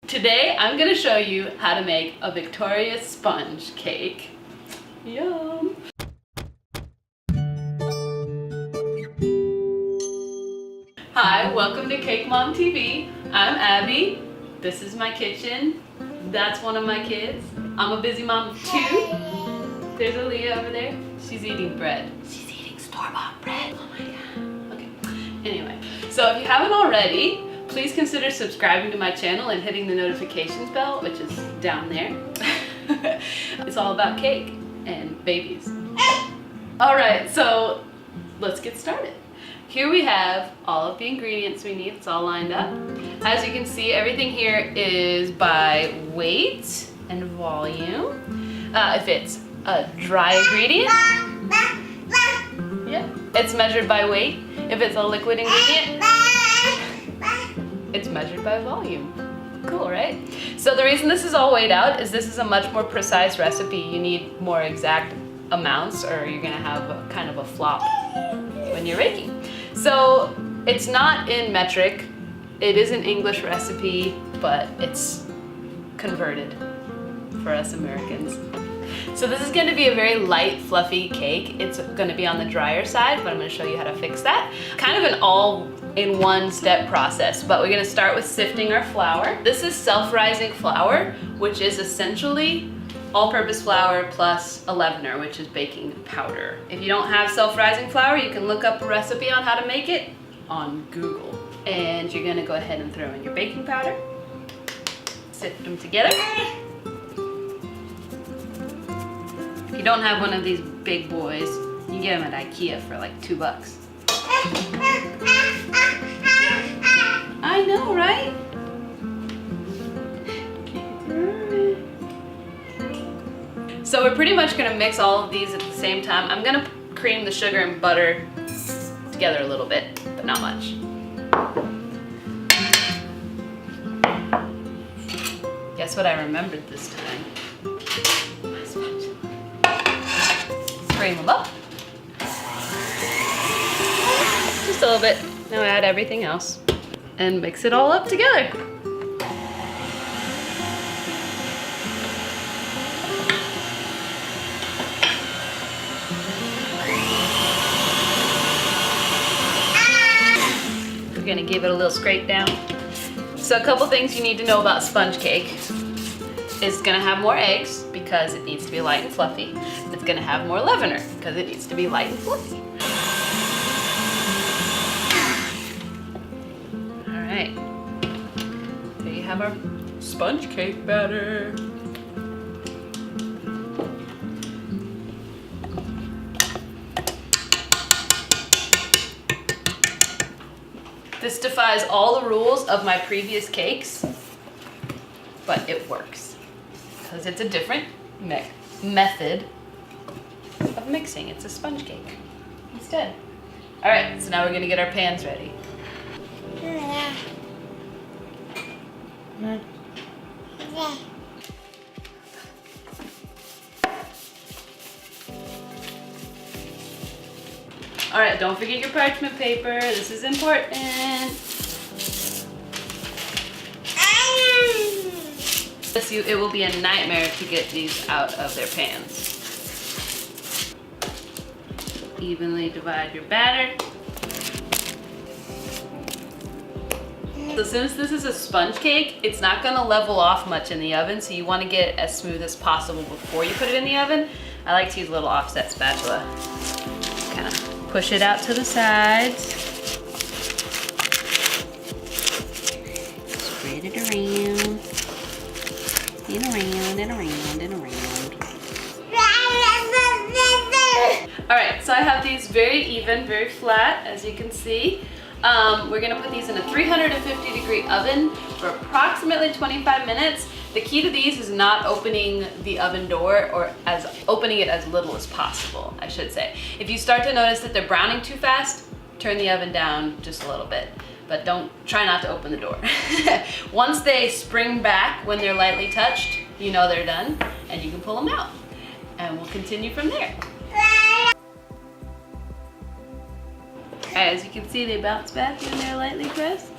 Today I'm going to show you how to make a Victoria sponge cake. Yum! Hi, welcome to Cake Mom TV. I'm Abby. This is my kitchen. That's one of my kids. I'm a busy mom too. There's Aaliyah over there. She's eating bread. She's eating store-bought bread. Oh my god. Okay. Anyway, so if you haven't already, please consider subscribing to my channel and hitting the notifications bell, which is down there. It's all about cake and babies. Alright, so let's get started. Here we have all of the ingredients we need. It's all lined up. As you can see, everything here is by weight and volume. If it's a dry ingredient, yeah, it's measured by weight. If it's a liquid ingredient, it's measured by volume. Cool, right? So the reason this is all weighed out is this is a much more precise recipe. You need more exact amounts or you're gonna have a kind of a flop when you're baking. So it's not in metric. It is an English recipe, but it's converted for us Americans. So this is going to be a very light, fluffy cake. It's going to be on the drier side, but I'm going to show you how to fix that. Kind of an all-in-one step process, but we're going to start with sifting our flour. This is self-rising flour, which is essentially all-purpose flour plus a leavener, which is baking powder. If you don't have self-rising flour, you can look up a recipe on how to make it on Google. And you're going to go ahead and throw in your baking powder, sift them together. If you don't have one of these big boys, you get them at IKEA for like $2. I know, right? So we're pretty much gonna mix all of these at the same time. I'm gonna cream the sugar and butter together a little bit, but not much. Guess what I remembered this time? Cream them up. Just a little bit. Now add everything else and mix it all up together. We're gonna give it a little scrape down. So a couple things you need to know about sponge cake. It's gonna have more eggs because it needs to be light and fluffy. It's gonna have more leavener because it needs to be light and fluffy. All right, there you have our sponge cake batter. This defies all the rules of my previous cakes, but it works because it's a different method of mixing. It's a sponge cake instead. All right, so now we're gonna get our pans ready. All right, don't forget your parchment paper. This is important. It will be a nightmare to get these out of their pans. Evenly divide your batter. So since this is a sponge cake, it's not gonna level off much in the oven, so you wanna get it as smooth as possible before you put it in the oven. I like to use a little offset spatula. Kind of push it out to the sides. Spread it around. And around and around and around. Alright, so I have these very even, very flat, as you can see. We're gonna put these in a 350-degree oven for approximately 25 minutes. The key to these is not opening the oven door, or opening it as little as possible, I should say. If you start to notice that they're browning too fast, turn the oven down just a little bit. But try not to open the door. Once they spring back when they're lightly touched, you know they're done, and you can pull them out. And we'll continue from there. As you can see, they bounce back when they're lightly pressed.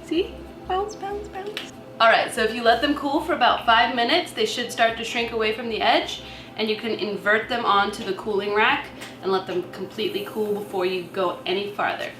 See? Bounce, bounce, bounce. All right, so if you let them cool for about 5 minutes, they should start to shrink away from the edge, and you can invert them onto the cooling rack and let them completely cool before you go any farther.